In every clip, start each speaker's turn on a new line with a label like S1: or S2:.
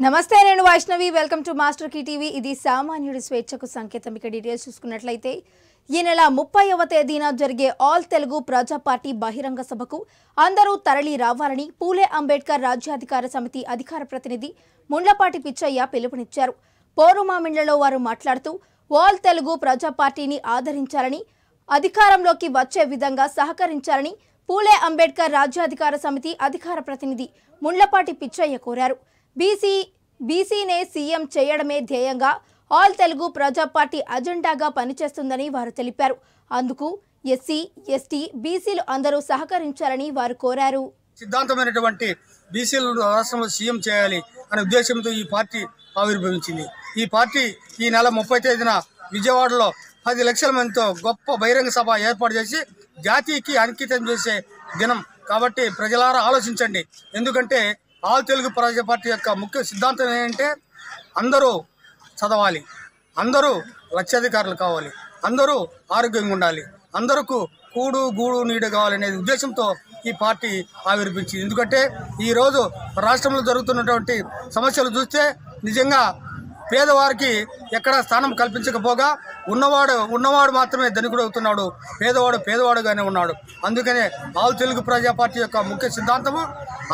S1: నమస్తే, నేను Vaishnavi. Welcome to master key TV. ఇది సామాన్యుడి స్వేచ్ఛకు సంకేతం. ఇక డీటెయిల్స్ చూసుకున్నట్లయితే ఈ నెల 30వ తేదీన జరిగే ఆల్ తెలుగు ప్రజా పార్టీ బహిరంగ సభకు అందరూ తరలి రావాలని పూలే అంబేద్కర్ రాజ్యాధికార సమితి అధికార ప్రతినిధి ముండ్లపాటి పిచ్చయ్య పిలుపునిచ్చారు. పోరుమామిండ్లలో వారు మాట్లాడుతూ ఆల్ తెలుగు ప్రజా పార్టీని ఆదరించాలని, అధికారంలోకి వచ్చే విధంగా సహకరించాలని పూలే అంబేద్కర్ రాజ్యాధికార సమితి అధికార ప్రతినిధి ముండ్లపాటి పిచ్చయ్య కోరారు. బీసీనే సీఎం చేయడమే ధ్యేయంగా ఆల్ తెలుగు ప్రజా పార్టీ అజెండాగా పనిచేస్తుందని వారు తెలిపారు. అందుకు ఎస్సీ, ఎస్టీ, బీసీలు అందరూ సహకరించాలని వారు కోరారు.
S2: సిద్ధాంతమైనటువంటి బీసీలు రాష్ట్రంలో సీఎం చేయాలి అనే ఉద్దేశంతో ఈ పార్టీ ఆవిర్భవించింది. ఈ పార్టీ ఈ నెల 30వ తేదీన విజయవాడలో 10 లక్షల మందితో గొప్ప బహిరంగ సభ ఏర్పాటు చేసి జాతికి అంకితం చేసే దినం కాబట్టి ప్రజలారా ఆలోచించండి. ఎందుకంటే ఆల్ తెలుగు ప్రజా పార్టీ యొక్క ముఖ్య సిద్ధాంతం ఏంటంటే అందరూ చదవాలి, అందరూ లక్షాధికారులు కావాలి, అందరూ ఆరోగ్యంగా ఉండాలి, అందరికీ కూడు గూడు నీడు కావాలనే ఉద్దేశంతో ఈ పార్టీ ఆవిర్భించింది. ఎందుకంటే ఈరోజు రాష్ట్రంలో జరుగుతున్నటువంటి సమస్యలు చూస్తే నిజంగా పేదవారికి ఎక్కడ స్థానం కల్పించకపోగా ఉన్నవాడు మాత్రమే ధనికుడు అవుతున్నాడు, పేదవాడుగానే ఉన్నాడు. అందుకనే ఆల్ తెలుగు ప్రజా పార్టీ యొక్క ముఖ్య సిద్ధాంతము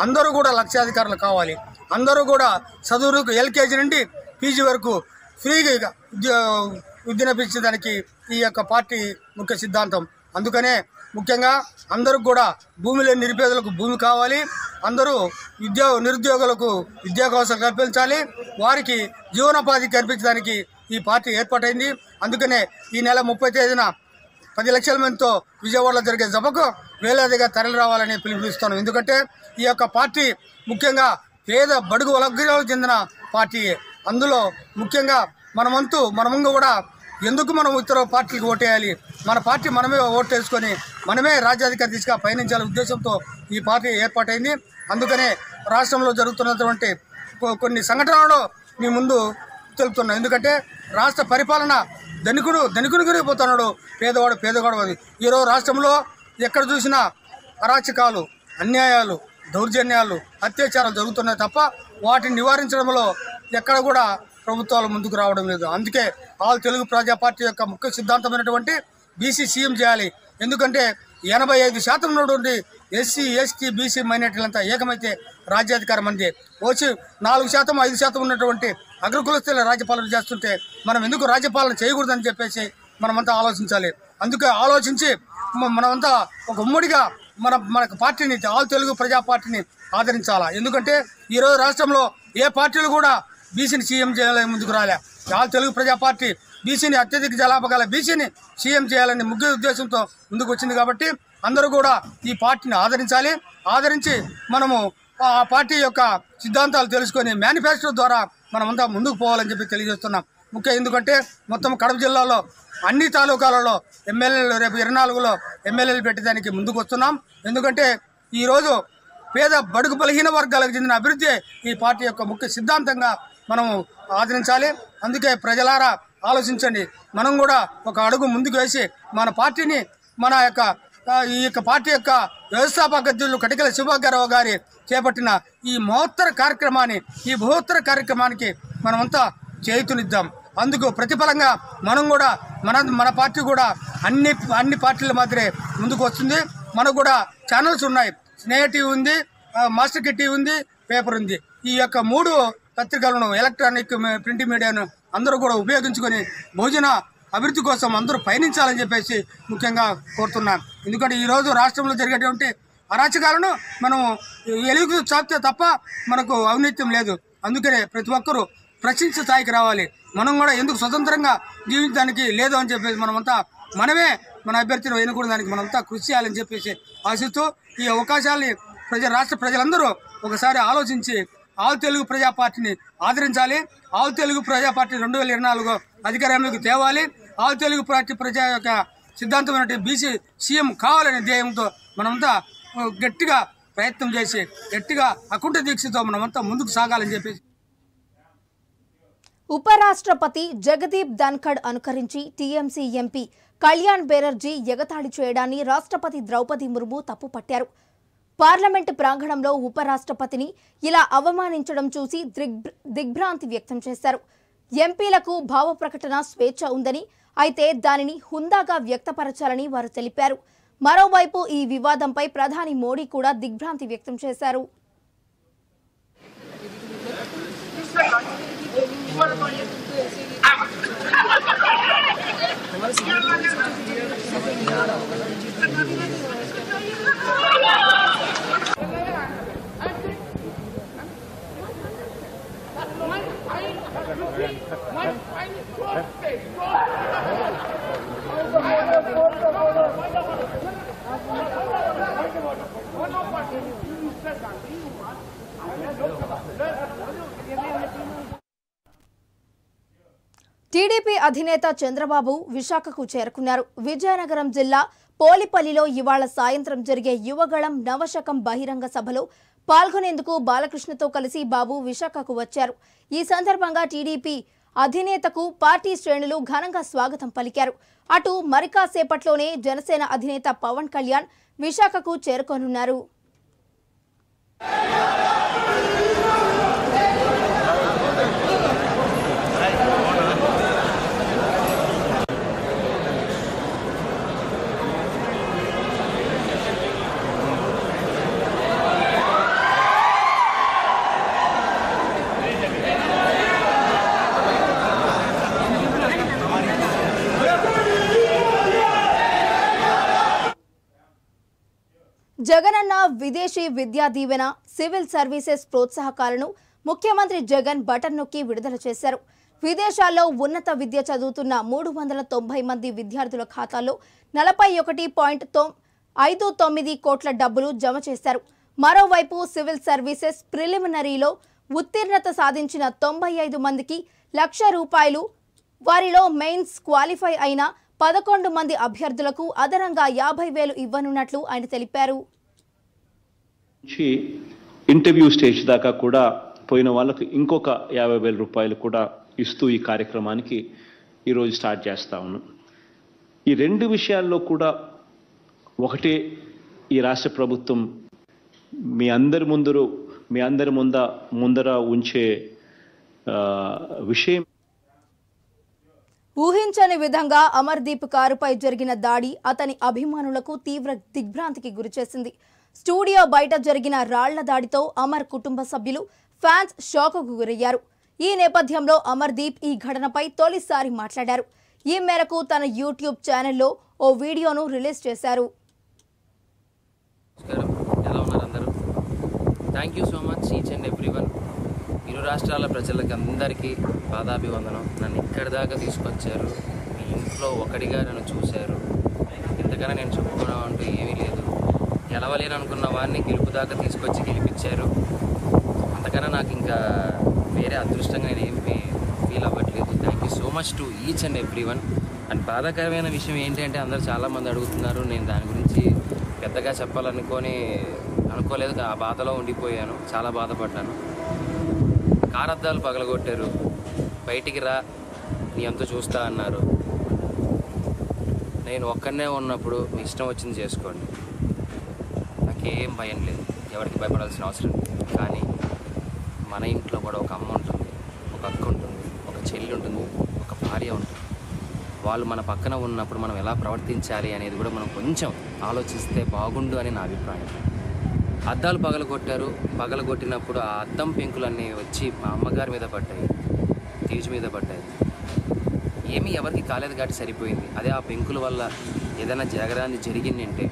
S2: అందరూ కూడా లక్షాధికారులు కావాలి, అందరూ కూడా చదువులకు ఎల్కేజీ నుండి పీజీ వరకు ఫ్రీగా విద్యనపించడానికి ఈ యొక్క పార్టీ ముఖ్య సిద్ధాంతం. అందుకనే ముఖ్యంగా అందరికి కూడా భూమి లేని నిరుపేదలకు భూమి కావాలి, అందరూ నిరుద్యోగులకు విద్యావకాశం కల్పించాలి, వారికి జీవనోపాధి కల్పించడానికి ఈ పార్టీ ఏర్పాటైంది. అందుకనే ఈ నెల 30వ తేదీన 10 లక్షల మందితో విజయవాడలో జరిగే సభకు వేలాదిగా తరలి రావాలని పిలుపునిస్తాను. ఎందుకంటే ఈ యొక్క పార్టీ ముఖ్యంగా పేద బడుగు వర్గాలకు చెందిన పార్టీ. అందులో ముఖ్యంగా మనము కూడా ఎందుకు మనం ఇతర పార్టీలకు ఓటేయాలి, మన పార్టీ మనమే ఓటు వేసుకొని మనమే రాజ్యాధికారి దిశగా పయనించాలనే ఉద్దేశంతో ఈ పార్టీ ఏర్పాటైంది. అందుకనే రాష్ట్రంలో జరుగుతున్నటువంటి కొన్ని సంఘటనలు మీ ముందు తెలుపుతున్నాం. ఎందుకంటే రాష్ట్ర పరిపాలన ధనికుడు గురిపోతున్నాడు, పేదవాడు అది. ఈరోజు రాష్ట్రంలో ఎక్కడ చూసినా అరాచకాలు, అన్యాయాలు, దౌర్జన్యాలు, అత్యాచారాలు జరుగుతున్నాయి తప్ప వాటిని నివారించడంలో ఎక్కడ కూడా ప్రభుత్వాలు ముందుకు రావడం లేదు. అందుకే ఆల్ తెలుగు ప్రజా పార్టీ యొక్క ముఖ్య సిద్ధాంతమైనటువంటి బీసీ సీఎం చేయాలి. ఎందుకంటే 85% ఉన్నటువంటి ఎస్సీ, ఎస్టీ, బీసీ మైనార్టీలంతా ఏకమైతే రాజ్యాధికారం అందే. వచ్చి 4%, 5% ఉన్నటువంటి అగ్రకులస్తుల రాజ్యపాలన చేస్తుంటే మనం ఎందుకు రాజ్యపాలన చేయకూడదని చెప్పేసి మనమంతా ఆలోచించాలి. అందుకే ఆలోచించి మనమంతా ఒక ఉమ్మడిగా మన పార్టీని, ఆల్ తెలుగు ప్రజా పార్టీని ఆదరించాలా. ఎందుకంటే ఈరోజు రాష్ట్రంలో ఏ పార్టీలు కూడా బీసీని సీఎం చేయాలని ముందుకు రాలే. ఆల్ తెలుగు ప్రజా పార్టీ బీసీని అత్యధిక జనాభా బీసీని సీఎం చేయాలని ముఖ్య ఉద్దేశంతో ముందుకు వచ్చింది. కాబట్టి అందరూ కూడా ఈ పార్టీని ఆదరించి మనము ఆ పార్టీ యొక్క సిద్ధాంతాలు తెలుసుకొని మేనిఫెస్టో ద్వారా మనమంతా ముందుకు పోవాలని చెప్పి తెలియజేస్తున్నాం. ఎందుకంటే మొత్తం కడప జిల్లాలో అన్ని తాలూకాలలో ఎమ్మెల్యేలు రేపు 24లో ఎమ్మెల్యేలు పెట్టడానికి ముందుకు వస్తున్నాం. ఎందుకంటే ఈరోజు పేద బడుగు బలహీన వర్గాలకు చెందిన అభివృద్ధి ఈ పార్టీ యొక్క ముఖ్య సిద్ధాంతంగా మనము ఆదరించాలి. అందుకే ప్రజలారా ఆలోచించండి. మనం కూడా ఒక అడుగు ముందుకు వేసి మన పార్టీని, ఈ యొక్క పార్టీ యొక్క వ్యవస్థాపక అధ్యక్షులు కటికల శివగారావు గారి చేపట్టిన ఈ బృహత్తర కార్యక్రమానికి మనమంతా చేతునిద్దాం. అందుకు ప్రతిఫలంగా మనం కూడా మన పార్టీ కూడా అన్ని పార్టీల మాదిరే ముందుకు వస్తుంది. మనకు కూడా ఛానల్స్ ఉన్నాయి. స్నేహ టీవీ ఉంది, మాస్టర్ కీ టీవీ ఉంది, పేపర్ ఉంది. ఈ యొక్క 3 పత్రికలను, ఎలక్ట్రానిక్ ప్రింట్ మీడియాను అందరూ కూడా ఉపయోగించుకొని బహుజన అభివృద్ధి కోసం అందరూ పయనించాలని చెప్పేసి ముఖ్యంగా కోరుతున్నాను. ఎందుకంటే ఈరోజు రాష్ట్రంలో జరిగేటువంటి అరాచకాలను మనం ఎలుగు చాపితే తప్ప మనకు అవినీత్యం లేదు. అందుకనే ప్రతి ఒక్కరూ ప్రశ్నించే స్థాయికి రావాలి. మనం కూడా ఎందుకు స్వతంత్రంగా జీవించడానికి లేదు అని చెప్పేసి మనమే మన అభ్యర్థిని ఎన్నుకోవడానికి మనంతా కృషి చేయాలని చెప్పేసి ఆశిస్తూ ఈ అవకాశాలని రాష్ట్ర ప్రజలందరూ ఒకసారి ఆలోచించి ఆల్ తెలుగు ప్రజా పార్టీని ఆదరించాలి. ఆల్ తెలుగు ప్రజా పార్టీ 2024 అధికారంలోకి తేవాలి. ఆల్ తెలుగు పార్టీ ప్రజా యొక్క సిద్ధాంతమైన బీసీ సీఎం కావాలనే ధ్యేయంతో మనమంతా గట్టిగా ప్రయత్నం చేసి గట్టిగా అకుంఠ దీక్షతో మనమంతా ముందుకు సాగాలని చెప్పేసి.
S1: ఉపరాష్ట్రపతి జగదీప్ ధన్ఖడ్ అనుకరించి టీఎంసీ ఎంపీ కళ్యాణ్ బెనర్జీ ఎగతాళి చేయడాన్ని రాష్ట్రపతి ద్రౌపది ముర్ము తప్పుపట్టారు. పార్లమెంటు ప్రాంగణంలో ఉపరాష్ట్రపతిని ఇలా అవమానించడం చూసి దిగ్భ్రాంతి వ్యక్తం చేశారు. ఎంపీలకు భావ ప్రకటన స్వేచ్ఛ ఉందని, అయితే దానిని హుందాగా వ్యక్తపరచాలని వారు తెలిపారు. మరోవైపు ఈ వివాదంపై ప్రధాని మోడీ కూడా దిగ్భ్రాంతి వ్యక్తం చేశారు. టీడీపీ అధినేత చంద్రబాబు విశాఖకు చేరుకున్నారు. విజయనగరం జిల్లా పోలిపల్లిలో ఇవాళ సాయంత్రం జరిగే యువగళం నవశకం బహిరంగ సభలో పాల్గొనేందుకు బాలకృష్ణతో కలిసి బాబు విశాఖకు వచ్చారు. ఈ సందర్భంగా టీడీపీ అధినేతకు పార్టీ శ్రేణులు ఘనంగా స్వాగతం పలికారు. అటు మరికాసేపట్లోనే జనసేన అధినేత పవన్ కళ్యాణ్ విశాఖకు చేరుకోనున్నారు. జగనన్న విదేశీ విద్యా దీవెన, సివిల్ సర్వీసెస్ ప్రోత్సాహకాలను ముఖ్యమంత్రి జగన్ బటన్ నొక్కి విడుదల చేశారు. విదేశాల్లో ఉన్నత విద్య చదువుతున్న 390 మంది విద్యార్థుల ఖాతాల్లో 41.59 కోట్ల డబ్బులు జమ చేశారు. మరోవైపు సివిల్ సర్వీసెస్ ప్రిలిమినరీలో ఉత్తీర్ణత సాధించిన 95 మందికి ₹1,00,000, వారిలో మెయిన్స్ క్వాలిఫై అయిన 11 మంది అభ్యర్థులకు అదనంగా 50,000 ఇవ్వనున్నట్లు ఆయన తెలిపారు.
S3: ఇంటర్వ్యూ స్టేజ్ దాకా కూడా పోయిన వాళ్ళకు ఇంకొక ₹50,000 కూడా ఇస్తూ ఈ కార్యక్రమానికి ఈరోజు స్టార్ట్ చేస్తా ఉన్నాం. ఈ రెండు విషయాల్లో కూడా ఒకటే ఈ రాష్ట్ర ప్రభుత్వం మీ అందరి ముందర ఉంచే విషయం.
S1: ఊహించని విధంగా అమర్దీప్ కారుపై జరిగిన దాడి అతని అభిమానులకు తీవ్ర దిగ్భ్రాంతికి గురిచేసింది. స్టూడియో బయట జరిగిన రాళ్ల దాడితో అమర్ కుటుంబ సభ్యులు, ఫ్యాన్స్ షాకుకు గురయ్యారు. ఈ నేపథ్యంలో అమర్దీప్ ఈ ఘటనపై తొలిసారి మాట్లాడారు. ఈ మేరకు తన యూట్యూబ్ ఛానల్లో ఓ వీడియోను రిలీజ్ చేశారు.
S4: Thank you so much each and everyone. ఇరు రాష్ట్రాల ప్రజలకు అందరికీ పాదాభివందనం. నన్ను ఇక్కడి దాకా తీసుకొచ్చారు, మీ ఇంట్లో ఒకటిగా నన్ను చూశారు. ఇంతకన్నా నేను చెప్పుకోవడం అంటూ ఏమీ లేదు. గెలవలేను అనుకున్న వాడిని గెలుపు దాకా తీసుకొచ్చి గెలిపించారు. అంతకన్నా నాకు ఇంకా వేరే అదృష్టంగా నేను ఏం ఫీల్ అవ్వట్లేదు. Thank you so much to each and everyone. And బాధాకరమైన విషయం ఏంటి అంటే అందరూ చాలామంది అడుగుతున్నారు. నేను దాని గురించి పెద్దగా అనుకోలేదు. ఆ బాధలో ఉండిపోయాను, చాలా బాధపడ్డాను. కారద్దాలు పగలగొట్టారు, బయటికి రా నీ అంతా చూస్తా అన్నారు. నేను ఒక్కనే ఉన్నప్పుడు మీ ఇష్టం వచ్చింది చేసుకోండి, నాకేం భయం లేదు, ఎవరికి భయపడాల్సిన అవసరం లేదు. కానీ మన ఇంట్లో కూడా ఒక అమ్మ ఉంటుంది, ఒక అక్క ఉంటుంది, ఒక చెల్లి ఉంటుంది, ఒక భార్య ఉంటుంది. వాళ్ళు మన పక్కన ఉన్నప్పుడు మనం ఎలా ప్రవర్తించాలి అనేది కూడా మనం కొంచెం ఆలోచిస్తే బాగుండు అని నా అభిప్రాయం. అద్దాలు పగలగొట్టినప్పుడు ఆ అద్దం పెంకులన్నీ వచ్చి మా అమ్మగారి మీద పడ్డాయి, తేజు మీద పడ్డాయి. ఏమీ ఎవరికి కాలేదు కాబట్టి సరిపోయింది. అదే ఆ పెంకుల వల్ల ఏదైనా జరిగిందంటే,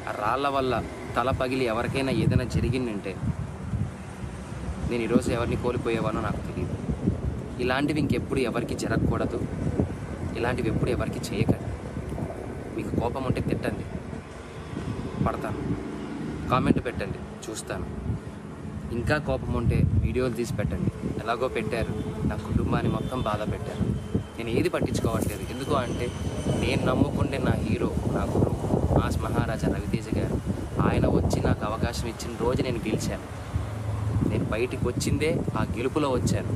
S4: ఆ రాళ్ళ వల్ల తల పగిలి ఎవరికైనా ఏదైనా జరిగిందంటే నేను ఈరోజు ఎవరిని కోల్పోయేవానో నాకు తెలియదు. ఇలాంటివి ఇంకెప్పుడు ఎవరికి జరగకూడదు, ఇలాంటివి ఎప్పుడు ఎవరికి చేయకండి. మీకు కోపం ఉంటే తిట్టండి, పడతాను. కామెంట్ పెట్టండి, చూస్తాను. ఇంకా కోపం ఉంటే వీడియోలు తీసి పెట్టండి. ఎలాగో పెట్టారు, నా కుటుంబాన్ని మొత్తం బాధ పెట్టారు. నేను ఏది పట్టించుకోవట్లేదు. ఎందుకు అంటే నేను నమ్ముకుంటే నా హీరో, నా గురువు మాస్ మహారాజా రవితేజ గారు, ఆయన వచ్చి నాకు అవకాశం ఇచ్చిన రోజు నేను గెలిచాను. నేను బయటికి వచ్చిందే ఆ గెలుపులో వచ్చాను.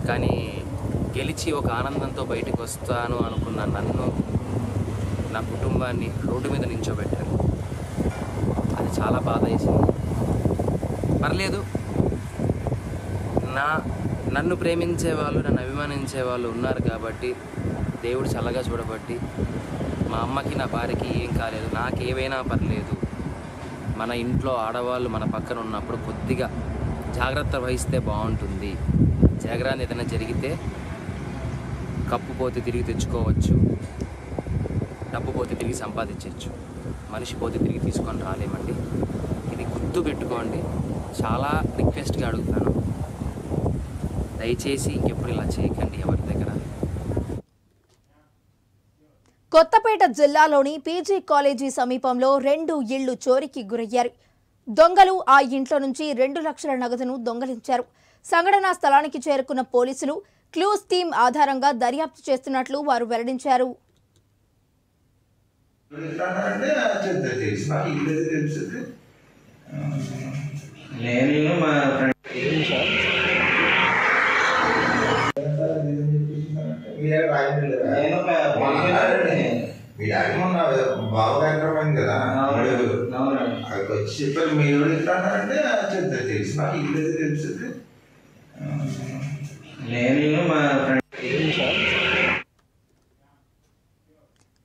S4: కానీ గెలిచి ఒక ఆనందంతో బయటికి వస్తాను అనుకున్న నన్ను, నా కుటుంబాన్ని రోడ్డు మీద నించోబెట్టారు. అది చాలా బాధ వేసింది. పర్లేదు, నన్ను ప్రేమించే వాళ్ళు, నన్ను అభిమానించే వాళ్ళు ఉన్నారు కాబట్టి దేవుడు చల్లగా చూడబట్టి మా అమ్మకి నా భార్యకి ఏం కాలేదు. నాకేవైనా పర్లేదు. మన ఇంట్లో ఆడవాళ్ళు మన పక్కన ఉన్నప్పుడు కొద్దిగా జాగ్రత్త వహిస్తే బాగుంటుంది. జాగ్రత్త ఏదైనా జరిగితే కప్పు పోతే తిరిగి తెచ్చుకోవచ్చు, డబ్బు పోతే తిరిగి సంపాదించవచ్చు, మనిషి పోతే తిరిగి తీసుకొని రాలేమండి. ఇది గుర్తు పెట్టుకోండి. చాలా రిక్వెస్ట్గా అడుగుతాను, దయచేసి ఇంకెప్పుడు ఇలా చేయకండి ఎవరి దగ్గర.
S1: కొత్తపేట జిల్లాలోని పీజీ కాలేజీ సమీపంలో 2 ఇళ్లు చోరీకి గురయ్యారు. దొంగలు ఆ ఇంట్లో నుంచి 2 లక్షల నగదును దొంగలించారు. సంఘటనా స్థలానికి చేరుకున్న పోలీసులు క్లూస్ టీమ్ ఆధారంగా దర్యాప్తు చేస్తున్నట్లు వారు వెల్లడించారు.
S5: మీ డాడీ మొన్న బావగారు కదా అక్కడికి వచ్చి చెప్పారు మీరు ఇట్లాంటారంటే తెలుసు నాకు ఇల్లు తెలుస్తుంది.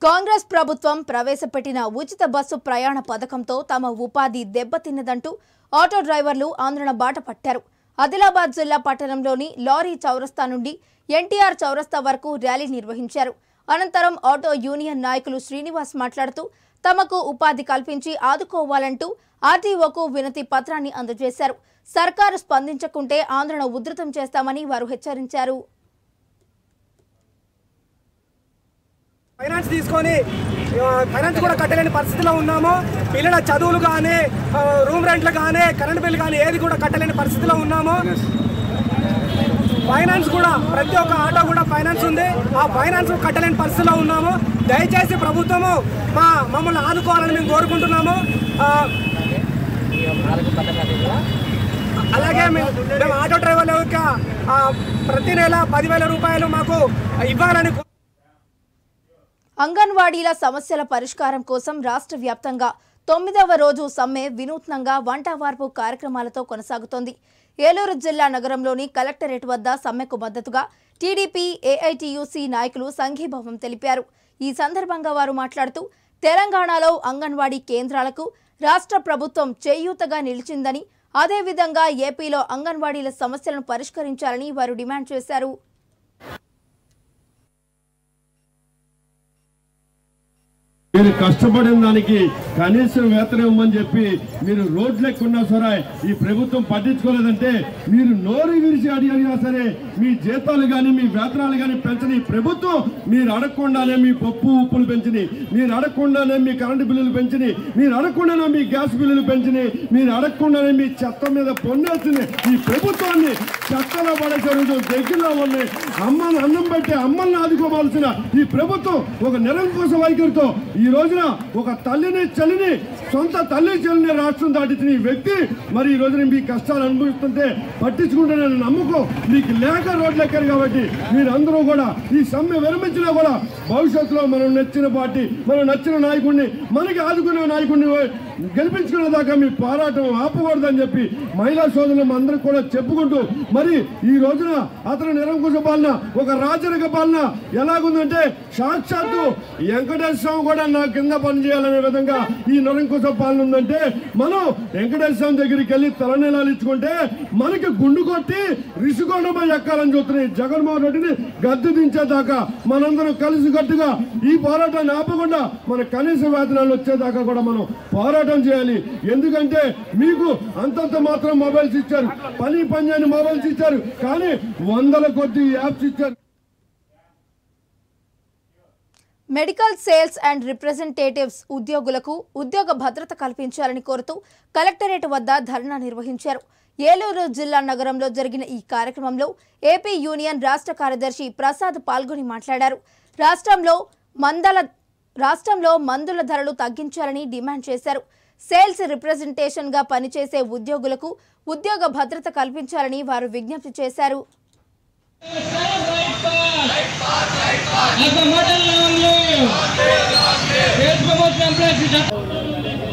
S1: కాంగ్రెస్ ప్రభుత్వం ప్రవేశపెట్టిన ఉచిత బస్సు ప్రయాణ పథకంతో తమ ఉపాధి దెబ్బతిన్నదంటూ ఆటో డ్రైవర్లు ఆందోళన బాట పట్టారు. ఆదిలాబాద్ జిల్లా పట్టణంలోని లారీ చౌరస్తా నుండి ఎన్టీఆర్ చౌరస్తా వరకు ర్యాలీ నిర్వహించారు. అనంతరం ఆటో యూనియన్ నాయకులు శ్రీనివాస్ మాట్లాడుతూ తమకు ఉపాధి కల్పించి ఆదుకోవాలంటూ ఆర్టీఓకు వినతి పత్రాన్ని అందజేశారు. సర్కారు స్పందించకుంటే ఆందోళన ఉధృతం చేస్తామని వారు హెచ్చరించారు.
S6: ఫైనాన్స్ తీసుకొని ఫైనాన్స్ కూడా కట్టలేని పరిస్థితిలో ఉన్నాము. పిల్లల చదువులు కానీ, రూమ్ రెంట్లు కానీ, కరెంట్ బిల్ కానీ ఏది కూడా కట్టలేని పరిస్థితిలో ఉన్నాము. ఫైనాన్స్ కూడా ప్రతి ఒక్క ఆటో కూడా ఫైనాన్స్ ఉంది. ఆ ఫైనాన్స్ కట్టలేని పరిస్థితిలో ఉన్నాము. దయచేసి ప్రభుత్వము మమ్మల్ని ఆదుకోవాలని మేము కోరుకుంటున్నాము. అలాగే మేము ఆటో డ్రైవర్ల యొక్క ప్రతి నెల 10,000 రూపాయలు మాకు ఇవ్వాలని.
S1: అంగన్వాడీల సమస్యల పరిష్కారం కోసం రాష్ట్ర వ్యాప్తంగా 9వ రోజు సమ్మె వినూత్నంగా వంటవార్పు కార్యక్రమాలతో కొనసాగుతోంది. ఏలూరు జిల్లా నగరంలోని కలెక్టరేట్ వద్ద సమ్మెకు మద్దతుగా టీడీపీ, ఏఐటీయూసీ నాయకులు సంఘీభావం తెలిపారు. ఈ సందర్భంగా వారు మాట్లాడుతూ తెలంగాణలో అంగన్వాడీ కేంద్రాలకు రాష్ట్ర ప్రభుత్వం చేయూతగా నిలిచిందని, అదేవిధంగా ఏపీలో అంగన్వాడీల సమస్యలను పరిష్కరించాలని వారు డిమాండ్ చేశారు.
S7: మీరు కష్టపడిన దానికి కనీసం వేతనం ఇవ్వమని చెప్పి మీరు రోడ్లెక్కున్నా సరే ఈ ప్రభుత్వం పట్టించుకోలేదంటే మీరు నోరు విరిచి అడిగినా సరే మీ జీతాలు కానీ మీ వేతనాలు కానీ పెంచని ప్రభుత్వం మీరు అడగకుండానే మీ పప్పు ఉప్పులు పెంచినాయి, మీరు అడగకుండానే మీ కరెంటు బిల్లులు పెంచినాయి, మీరు అడగకుండానే మీ గ్యాస్ బిల్లులు పెంచినాయి, మీరు అడగకుండానే మీ చెత్త మీద పొన్నేసింది. ఈ ప్రభుత్వాన్ని చెత్తలో పడేసే రోజు దగ్గరలో ఉన్నాయి. అమ్మని అన్నం పెట్టి అమ్మల్ని ఆదుకోవాల్సిన ఈ ప్రభుత్వం ఒక నిరంకుశ వైఖరితో ఈ రోజున ఒక తల్లిని చెల్లిని, సొంత తల్లి చెల్లిని రాష్ట్రం దాటించిన ఈ వ్యక్తి మరి ఈ రోజున మీ కష్టాలు అనుభవిస్తుంటే పట్టించుకుంటానని నమ్మకం మీకు లేక రోడ్లు ఎక్కారు. కాబట్టి మీరందరూ కూడా ఈ సమ్మె విరమించినా కూడా భవిష్యత్తులో మనం నచ్చిన పార్టీ, మనం నచ్చిన నాయకుడిని, మనకి ఆదుకునే నాయకుడిని గెలిపించుకునే దాకా మీ పోరాటం ఆపకూడదని చెప్పి మహిళా సోదరులు అందరూ కూడా చెప్పుకుంటూ మరి ఈ రోజున అతను నిరంకుశ పాలన, ఒక రాజరిక పాలన ఎలాగుందంటే సాక్షాత్తు వెంకటేశ్వర స్వామి కూడా నా కింద పనిచేయాలనే విధంగా ఈ నిరంకుశ పాలన ఉందంటే మనం వెంకటేశ్వర స్వామి దగ్గరికి వెళ్ళి తలనీలాలు ఇచ్చుకుంటే మనకి గుండు కొట్టి రిషికొండపై ఎక్కాలని చూస్తున్నాయి. జగన్మోహన్ రెడ్డిని గద్దె దించేదాకా మనందరం కలిసి గట్టిగా ఈ పోరాటాన్ని ఆపకుండా మన కనీస వేతనాలు వచ్చేదాకా కూడా మనం పోరాటం చేయాలి. ఎందుకంటే మీకు అంతంత మాత్రం మొబైల్స్ ఇచ్చారు, పని చేయని మొబైల్స్ ఇచ్చారు, కానీ 100ల కొద్ది యాప్స్ ఇచ్చారు.
S1: మెడికల్ సేల్స్ అండ్ రిప్రజెంటేటివ్స్ ఉద్యోగులకు ఉద్యోగ భద్రత కల్పించాలని కోరుతూ కలెక్టరేట్ వద్ద ధర్నా నిర్వహించారు. ఏలూరు జిల్లా నగరంలో జరిగిన ఈ కార్యక్రమంలో ఏపీ యూనియన్ రాష్ట్ర కార్యదర్శి ప్రసాద్ పాల్గొని మాట్లాడారు. రాష్ట్రంలో రాష్ట్రంలో మందుల ధరలు తగ్గించాలని డిమాండ్ చేశారు. సేల్స్ రిప్రజెంటేషన్ గా పనిచేసే ఉద్యోగులకు ఉద్యోగ భద్రత కల్పించాలని వారు విజ్ఞప్తి చేశారు.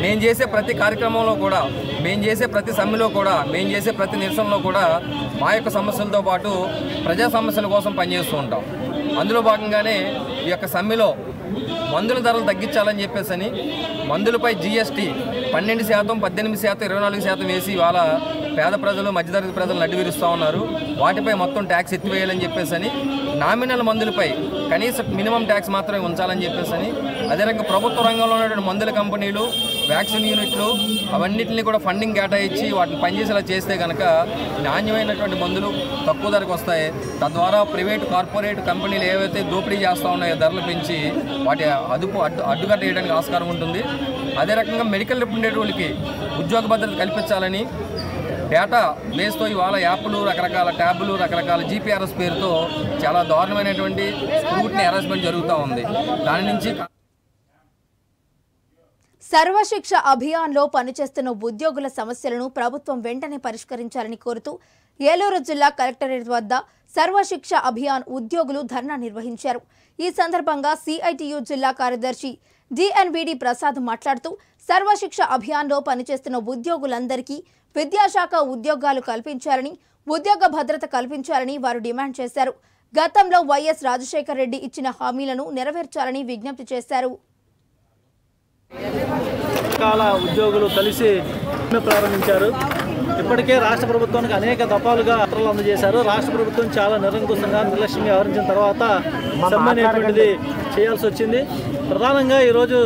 S8: మేము చేసే ప్రతి కార్యక్రమంలో కూడా, మేము చేసే ప్రతి సమ్మెలో కూడా, మేము చేసే ప్రతి నిరసనలో కూడా మా యొక్క సమస్యలతో పాటు ప్రజా సమస్యల కోసం పనిచేస్తూ ఉంటాం. అందులో భాగంగానే ఈ యొక్క సమ్మెలో మందుల ధరలు తగ్గించాలని చెప్పేసి మందులపై GST 12%, 18%, 24% వేసి ఇవాళ పేద ప్రజలు, మధ్యతరగతి ప్రజలు నడ్డివిరుస్తూ ఉన్నారు. వాటిపై మొత్తం ట్యాక్స్ ఎత్తివేయాలని చెప్పేసి, నామినల్ మందులపై కనీస మినిమం ట్యాక్స్ మాత్రమే ఉంచాలని చెప్పేసి, అదేవిధంగా ప్రభుత్వ రంగంలో ఉన్నటువంటి మందుల కంపెనీలు, వ్యాక్సిన్ యూనిట్లు అవన్నింటినీ కూడా ఫండింగ్ కేటాయించి వాటిని పనిచేసేలా చేస్తే కనుక నాణ్యమైనటువంటి మందులు తక్కువ ధరకు వస్తాయి. తద్వారా ప్రైవేటు, కార్పొరేట్ కంపెనీలు ఏవైతే దోపిడీ చేస్తూ ఉన్నాయో ధరలు పెంచి వాటి అడ్డుకట్ట వేయడానికి ఆస్కారం ఉంటుంది. అదే రకంగా మెడికల్ రిప్రజెంటేటివ్లకి ఉద్యోగ భద్రత కల్పించాలని డేటా బేస్తో ఇవాళ యాప్లు, రకరకాల ట్యాబ్లు, రకరకాల GPRS పేరుతో చాలా దారుణమైనటువంటి స్క్రూటినీ హెరాస్మెంట్ జరుగుతూ ఉంది. దాని నుంచి
S1: సర్వశిక్ష అభియాన్లో పనిచేస్తున్న ఉద్యోగుల సమస్యలను ప్రభుత్వం వెంటనే పరిష్కరించాలని కోరుతూ ఏలూరు జిల్లా కలెక్టరేట్ వద్ద సర్వశిక్ష అభియాన్ ఉద్యోగులు ధర్నా నిర్వహించారు. ఈ సందర్భంగా CITU జిల్లా కార్యదర్శి DNVD ప్రసాద్ మాట్లాడుతూ సర్వశిక్ష అభియాన్లో పనిచేస్తున్న ఉద్యోగులందరికీ విద్యాశాఖ ఉద్యోగాలు కల్పించాలని, ఉద్యోగ భద్రత కల్పించాలని వారు డిమాండ్ చేశారు. గతంలో వైఎస్ రాజశేఖర రెడ్డి ఇచ్చిన హామీలను నెరవేర్చాలని విజ్ఞప్తి చేశారు.
S9: ఉద్యోగులు కలిసి ప్రారంభించారు. ఇప్పటికే రాష్ట్ర ప్రభుత్వానికి అనేక దఫాలుగా పత్రాలు అందజేశారు. రాష్ట్ర ప్రభుత్వం చాలా నిరంకుశంగా, నిర్లక్ష్యంగా వ్యవహరించిన తర్వాత సమ్మె అనేటువంటిది చేయాల్సి వచ్చింది. ప్రధానంగా ఈరోజు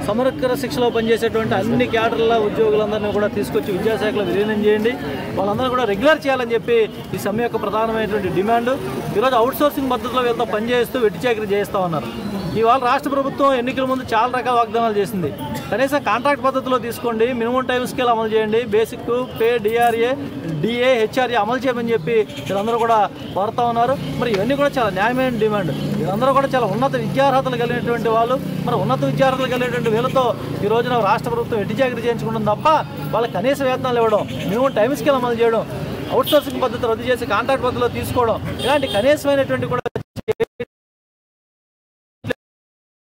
S9: సమగ్ర శిక్షలో పనిచేసేటువంటి అన్ని క్యాడర్ల ఉద్యోగులందరినీ కూడా తీసుకొచ్చి విద్యాశాఖలో విలీనం చేయండి, వాళ్ళందరూ కూడా రెగ్యులర్ చేయాలని చెప్పి ఈ సమ్మె యొక్క ప్రధానమైనటువంటి డిమాండ్. ఈరోజు అవుట్సోర్సింగ్ పద్ధతిలో వీళ్ళతో పనిచేస్తూ వెట్టి చాకరీ చేస్తూ ఉన్నారు. ఇవాళ రాష్ట్ర ప్రభుత్వం ఎన్నికల ముందు చాలా రకాల వాగ్దానాలు చేసింది. కనీసం కాంట్రాక్ట్ పద్ధతిలో తీసుకోండి, మినిమం టైం స్కేల్ అమలు చేయండి, basic pay, DRA, DA, HRA అమలు చేయమని చెప్పి వీళ్ళందరూ కూడా కోరుతూ ఉన్నారు. మరి ఇవన్నీ కూడా చాలా న్యాయమైన డిమాండ్. వీళ్ళందరూ కూడా చాలా ఉన్నత విద్యార్హతలు కలిగినటువంటి వాళ్ళు. మరి ఉన్నత విద్యార్హతలు కలిగినటువంటి వీళ్ళతో ఈ రోజున రాష్ట్ర ప్రభుత్వం వెట్టి చాకరీ చేయించుకుంటుంది తప్ప వాళ్ళకి కనీస వేతనాలు ఇవ్వడం, మినిమం టైం స్కేల్ అమలు చేయడం, అవుట్సోర్సింగ్ పద్ధతి రద్దు చేసి కాంట్రాక్ట్ పద్ధతిలో తీసుకోవడం, ఇలాంటి కనీసమైనటువంటి కూడా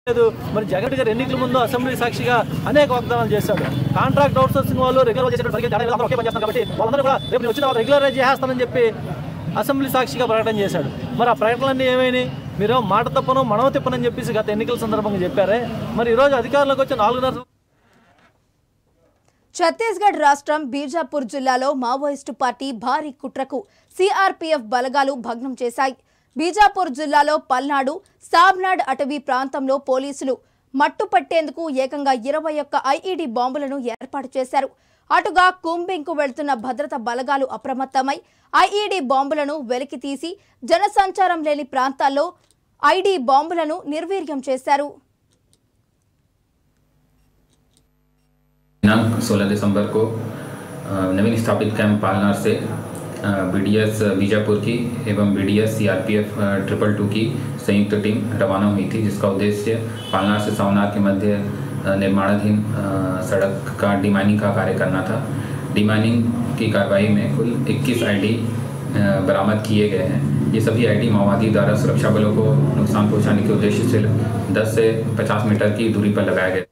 S9: లేదు. మరి జగన్ గారు ఎన్నికల ముందు అసెంబ్లీ సాక్షిగా అనేక వాగ్దానాలు చేశాడు. కాంట్రాక్ట్ అవుట్సోర్సింగ్ వాళ్ళు రెగ్యులర్ చేసేటువంటి కాబట్టి వాళ్ళందరూ కూడా రేపు వచ్చిన వాళ్ళు రెగ్యులరైజ్ చేస్తానని చెప్పి అసెంబ్లీ సాక్షిగా ప్రకటన చేశాడు. మరి ఆ ప్రకటనలన్నీ ఏమైనాయి? మీరు మాట తప్పను, మనవ తిప్పనని చెప్పేసి గత ఎన్నికల సందర్భంగా చెప్పారే. మరి ఈరోజు అధికారంలోకి వచ్చి 4.5
S1: ఛత్తీస్గఢ్ రాష్ట్రం బీజాపూర్ జిల్లాలో మావోయిస్టు పార్టీ భారీ కుట్రకు CRPF బలగాలు భగ్నం చేశాయి. బీజాపూర్ జిల్లాలో పల్నాడు, సాబ్నాడ్ అటవీ ప్రాంతంలో పోలీసులు మట్టుపట్టేందుకు ఏకంగా 21 IED బాంబులను ఏర్పాటు చేశారు. అటుగా కుంబింగ్కు వెళ్తున్న భద్రతా బలగాలు అప్రమత్తమై IED బాంబులను వెలికి తీసి జనసంచారం లేని ప్రాంతాల్లో ID బాంబులను నిర్వీర్యం చేశారు.
S10: 16 दिसंबर को नवीन स्थापित कैंप पालनार से BDS बीजापुर की एवं BDS CRPF 222 की संयुक्त टीम रवाना हुई थी, जिसका उद्देश्य पालनार से सावनार के मध्य निर्माणाधीन सड़क का डिमाइनिंग का कार्य करना था। डिमाइनिंग की कार्रवाई में कुल 21 ID बरामद किए गए हैं। ये सभी ID माओवादी द्वारा सुरक्षा बलों को नुकसान पहुंचाने के उद्देश्य से 10 से 50 मीटर की दूरी पर लगाए गए।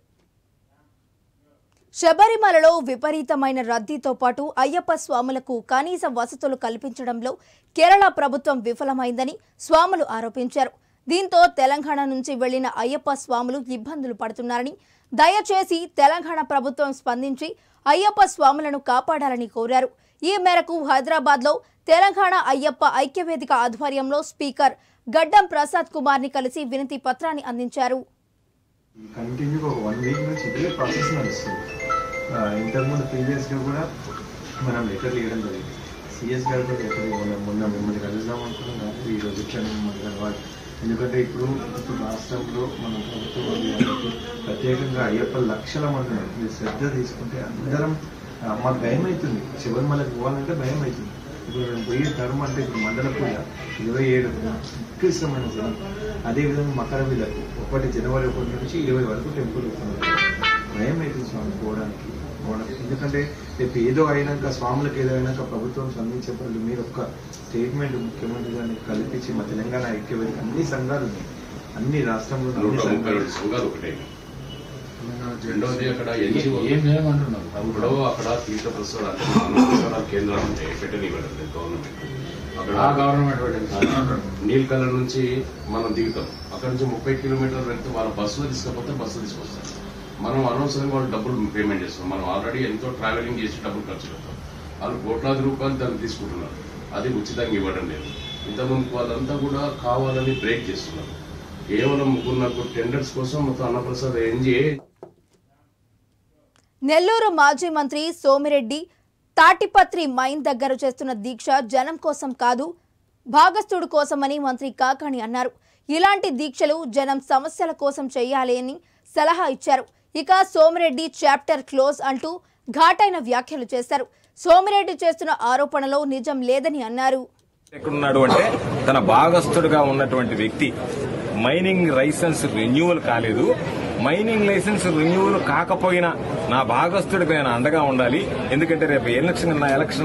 S1: శబరిమలలో విపరీతమైన రద్దీతో పాటు అయ్యప్ప స్వాములకు కనీస వసతులు కల్పించడంలో కేరళ ప్రభుత్వం విఫలమైందని స్వాములు ఆరోపించారు. దీంతో తెలంగాణ నుంచి వెళ్లిన అయ్యప్ప స్వాములు ఇబ్బందులు పడుతున్నారని, దయచేసి తెలంగాణ ప్రభుత్వం స్పందించి అయ్యప్ప స్వాములను కాపాడాలని కోరారు. ఈ మేరకు హైదరాబాద్లో తెలంగాణ అయ్యప్ప ఐక్యవేదిక ఆధ్వర్యంలో స్పీకర్ గడ్డం ప్రసాద్ కుమార్ని కలిసి వినతి పత్రాన్ని అందించారు.
S11: కంటిన్యూగా 1 వీక్ నుంచి ఇదే ప్రాసెస్ నడుస్తుంది. ఇంతకుముందు ప్రీవియస్గా కూడా మనం లెటర్లు ఇవ్వడం జరిగింది. CS గారు కూడా లెటర్ మొన్న మిమ్మల్ని కలుద్దాం అనుకున్నాం, కానీ ఈరోజు వచ్చాను మిమ్మల్ని. ఎందుకంటే ఇప్పుడు రాష్ట్రంలో మన ప్రభుత్వం ప్రత్యేకంగా అయ్యప్ప లక్షల మంది మీరు శ్రద్ధ తీసుకుంటే అందరం మాకు భయం అవుతుంది. శబరిమలకి పోవాలంటే భయం అవుతుంది. ఇప్పుడు మేము పోయే టర్మ్ అంటే ఇప్పుడు మండల పూజ 27 ఉత్కృష్టమైన దినం. అదేవిధంగా మకర విలకు 1 జనవరి 1 నుంచి 20 వరకు టెంపుల్ వస్తున్నారు. భయం అవుతుంది స్వామి పోవడానికి. ఎందుకంటే రేపు ఏదో అయినాక స్వాములకు ఏదో అయినాక ప్రభుత్వం స్పందించే పనులు మీరు ఒక్క స్టేట్మెంట్ ముఖ్యమంత్రి గారిని కల్పించి మా తెలంగాణ ఐక్యవేదిక అన్ని సంఘాలు ఉన్నాయి, అన్ని రాష్ట్రంలో
S12: సంఘాలు ఒకటే. రెండోది అక్కడ ఏం చేయమంటున్నారు ఇప్పుడు అక్కడ తీర్థ ప్రసాదాల కేంద్రాలు ఉంటాయి, పెట్టనివ్వడం గవర్నమెంట్. అక్కడ నీల్ కలర్ నుంచి మనం దిగుతాం, అక్కడ నుంచి 30 కిలోమీటర్ల వెళ్తే వాళ్ళ బస్సులో తీసుకపోతే బస్సులో తీసుకొస్తారు. మనం అనవసరంగా వాళ్ళు డబ్బులు పేమెంట్ చేస్తాం. మనం ఆల్రెడీ ఎంతో ట్రావెలింగ్ చేసి డబ్బులు ఖర్చు పెడతాం. వాళ్ళు కోట్లాది రూపాయలు దాన్ని తీసుకుంటున్నారు, అది ఉచితంగా ఇవ్వడం లేదు. ఇంతకుముందు వాళ్ళంతా కూడా కావాలని బ్రేక్ చేస్తున్నారు. కేవలం 3 టెండర్స్ కోసం మొత్తం అన్నప్రసాద్ ఎన్జిఏ.
S1: నెల్లూరు మాజీ మంత్రి సోమిరెడ్డి తాటిపత్రి మైన్ దగ్గర చేస్తున్న దీక్ష జనం కోసం కాదు, భాగస్థుడు కోసమని మంత్రి కాకాణి అన్నారు. ఇలాంటి దీక్షలు జనం సమస్యల కోసం చేయాలి అని సలహా ఇచ్చారు. ఇక సోమిరెడ్డి చాప్టర్ క్లోజ్ అంటూ ఘాటైన వ్యాఖ్యలు చేశారు. సోమిరెడ్డి చేస్తున్న ఆరోపణలో నిజం లేదని అన్నారు.
S13: ఎక్కడున్నాడు అంటే తన భాగస్థుడుగా ఉన్నటువంటి వ్యక్తి మైనింగ్ లైసెన్స్ రెన్యూవల్ కాలేదు, మైనింగ్ లైసెన్స్ రెన్యూవల్ కాకపోయినా నా భాగస్థుడికి నేను అండగా ఉండాలి. ఎందుకంటే రేపు ఎలక్షన్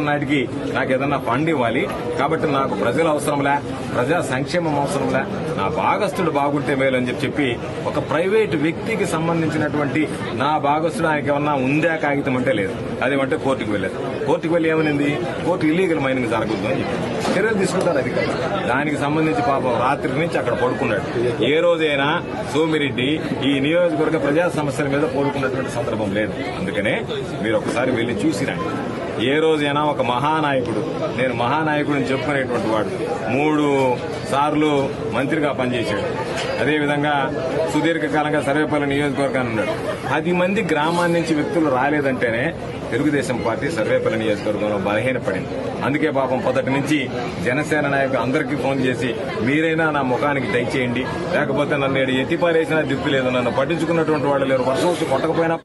S13: నాటికి నాకు ఏదన్నా ఫండ్ ఇవ్వాలి. కాబట్టి నాకు ప్రజల అవసరంలే, ప్రజా సంక్షేమం అవసరంలే, నా భాగస్థుడు బాగుంటే మేలు అని చెప్పి ఒక ప్రైవేట్ వ్యక్తికి సంబంధించినటువంటి నా భాగస్థుడు ఆయనకి ఏమన్నా ఉందా కాగితం అంటే లేదు. అదేమంటే కోర్టుకు వెళ్ళలేదు. కోర్టుకు వెళ్ళి ఏమనింది, కోర్టు ఇల్లీగల్ మైనింగ్ జరగదు అని చెప్పి చర్యలు తీసుకుంటారు అధికారులు. దానికి సంబంధించి పాపం రాత్రి నుంచి అక్కడ పడుకున్నాడు. ఏ రోజైనా సోమిరెడ్డి ఈ నియోజకవర్గ ప్రజా సమస్యల మీద పోడుకున్నటువంటి సందర్భం లేదు. అందుకనే మీరు ఒకసారి వెళ్లి చూసిరండి. ఏ రోజైనా ఒక మహానాయకుడు, నేను మహానాయకుడిని చెప్పుకునేటువంటి వాడు 3 సార్లు మంత్రిగా పనిచేశాడు. అదేవిధంగా సుదీర్ఘకాలంగా సర్వేపల్లి నియోజకవర్గాన్ని ఉన్నాడు. 10 మంది గ్రామాల నుంచి వ్యక్తులు రాలేదంటేనే తెలుగుదేశం పార్టీ సర్వేపల్లి నియోజకవర్గంలో బలహీనపడింది. అందుకే పాపం పొదటి నుంచి జనసేన నాయకులు అందరికీ ఫోన్ చేసి మీరైనా నా ముఖానికి దయచేయండి, లేకపోతే నన్ను ఎత్తిపారేసినా దిప్పు లేదు, నన్ను పట్టించుకున్నటువంటి వాళ్ళు లేరు, వర్షం వచ్చి కొట్టకపోయినా.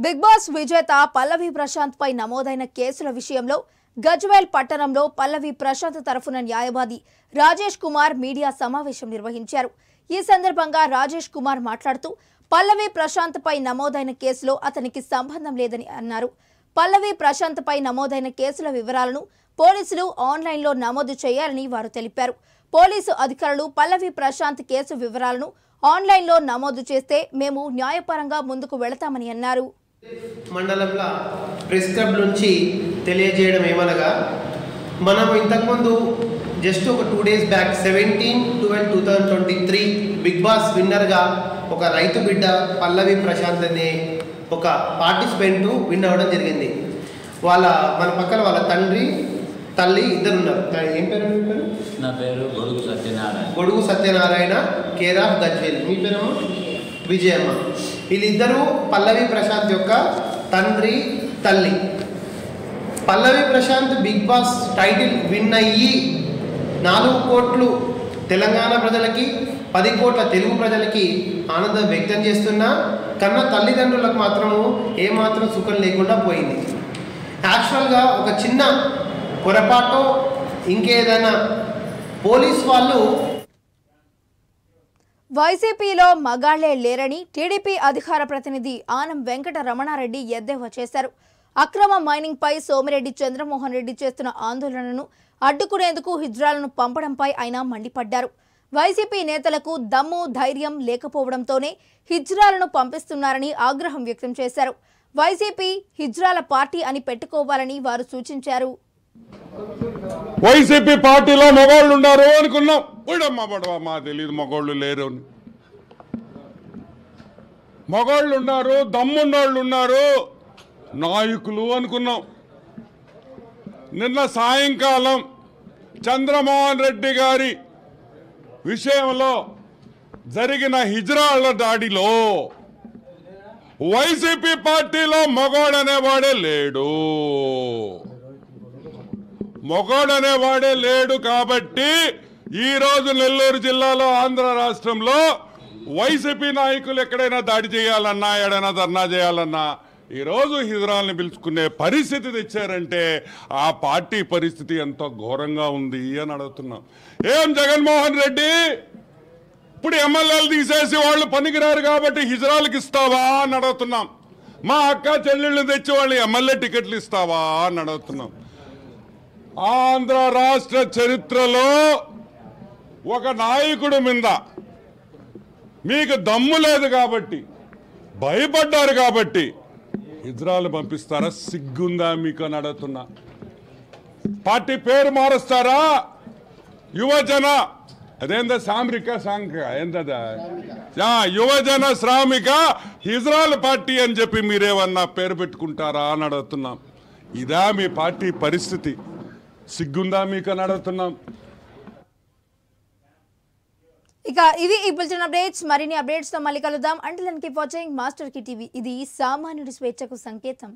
S1: బిగ్ బాస్ విజేత పల్లవి ప్రశాంత్ పై నమోదైన కేసుల విషయంలో గజ్వేల్ పట్టణంలో పల్లవి ప్రశాంత్ తరఫున న్యాయవాది రాజేష్ కుమార్ మీడియా సమావేశం నిర్వహించారు. ఈ సందర్భంగా రాజేష్ కుమార్ మాట్లాడుతూ పల్లవి ప్రశాంత్ పై నమోదైన కేసులో అతనికి సంబంధం లేదని అన్నారు. పల్లవి ప్రశాంత్ పై నమోదైన కేసుల వివరాలను పోలీసులు ఆన్లైన్లో నమోదు చేయాలని వారు తెలిపారు. పోలీసు అధికారులు పల్లవి ప్రశాంత్ కేసు వివరాలను ఆన్లైన్లో నమోదు చేస్తే మేము న్యాయపరంగా ముందుకు వెళతామని అన్నారు.
S14: మండలంలో ప్రెస్ క్లబ్ నుంచి తెలియజేయడం ఏమనగా, మనం ఇంతకుముందు జస్ట్ ఒక 2 days బ్యాక్ 17/12/2023 బిగ్ బాస్ విన్నర్గా ఒక రైతు బిడ్డ పల్లవి ప్రశాంత్ అనే ఒక పార్టిసిపెంట్ విన్ అవ్వడం జరిగింది. మన పక్కన వాళ్ళ తండ్రి తల్లి ఇద్దరు ఉన్నారు. ఏం పేరు?
S15: నా పేరు గొడుగు సత్యనారాయణ.
S14: Godugu Satyanarayana, care of Gajwel. మీ పేరేమో విజయమ్మ. వీళ్ళిద్దరూ పల్లవి ప్రశాంత్ యొక్క తండ్రి తల్లి. Pallavi Prashanth big boss title win అయ్యి 4 కోట్లు తెలంగాణ ప్రజలకి, 10 కోట్ల తెలుగు ప్రజలకి ఆనందం వ్యక్తం చేస్తున్నా కన్నా తల్లిదండ్రులకు మాత్రము ఏమాత్రం సుఖం లేకుండా పోయింది. యాక్చువల్గా ఒక చిన్న పొరపాటు ఇంకేదైనా పోలీస్ వాళ్ళు
S1: వైసీపీలో మగాళ్లే లేరని టీడీపీ అధికార ప్రతినిధి ఆనం వెంకట రమణారెడ్డి ఎద్దేవా చేశారు. అక్రమ మైనింగ్ పై సోమిరెడ్డి చంద్రమోహన్ రెడ్డి చేస్తున్న ఆందోళనను అడ్డుకునేందుకు హిజ్రాలను పంపడంపై ఆయన మండిపడ్డారు. వైసీపీ నేతలకు దమ్ము ధైర్యం లేకపోవడంతోనే హిజ్రాలను పంపిస్తున్నారని ఆగ్రహం వ్యక్తం చేశారు. వైసీపీ హిజ్రాల పార్టీ అని పెట్టుకోవాలని వారు సూచించారు.
S16: వైసీపీ పార్టీలో మగవాళ్ళు ఉన్నారు అనుకున్నాం, మా తెలియదు మగవాళ్ళు లేరు అని. మగవాళ్ళు ఉన్నారు, దమ్మున్నోళ్ళు ఉన్నారు, నాయకులు అనుకున్నాం. నిన్న సాయంకాలం చంద్రమోహన్ రెడ్డి గారి విషయంలో జరిగిన హిజ్రాల దాడిలో వైసీపీ పార్టీలో మగవాడనేవాడే లేడు. మగవాడనేవాడే లేడు కాబట్టి ఈరోజు నెల్లూరు జిల్లాలో, ఆంధ్ర రాష్ట్రంలో వైసీపీ నాయకులు ఎక్కడైనా దాడి చేయాలన్నా, ఎక్కడైనా ధర్నా చేయాలన్నా ఈరోజు హిజ్రాల్ని పిలుచుకునే పరిస్థితి తెచ్చారంటే ఆ పార్టీ పరిస్థితి ఎంతో ఘోరంగా ఉంది అని అడుగుతున్నాం. ఏం జగన్మోహన్ రెడ్డి ఇప్పుడు ఎమ్మెల్యేలు తీసేసి వాళ్ళు పనికిరారు కాబట్టి హిజ్రాల్కి ఇస్తావా అని అడుగుతున్నాం. మా అక్క చెల్లెళ్ళు తెచ్చి వాళ్ళు ఎమ్మెల్యే టికెట్లు ఇస్తావా అని అడుగుతున్నాం. ఆంధ్ర రాష్ట్ర చరిత్రలో ఒక నాయకుడి మీద మీకు దమ్ము లేదు కాబట్టి, భయపడ్డారు కాబట్టి హిజ్రాలు పంపిస్తారా? సిగ్గుందా మీకు అని అడుగుతున్నా. పార్టీ పేరు మారుస్తారా? యువజన అదేందా సామ్రిక సాంఘిక ఏందా యువజన శ్రామిక హిజ్రాల్ పార్టీ అని చెప్పి మీరేమన్నా పేరు పెట్టుకుంటారా అని అడుగుతున్నాం. ఇదా మీ పార్టీ పరిస్థితి? సిగ్గుందా మీకు అని అడుగుతున్నాం.
S1: ఇక ఇవి ఈ బులెటిన్ అప్డేట్స్. మరిన్ని అప్డేట్స్ తో మళ్ళీ కలుద్దాం. Until and keep watching master కి టీవీ. ఇది సామాన్యుడి స్వేచ్ఛకు సంకేతం.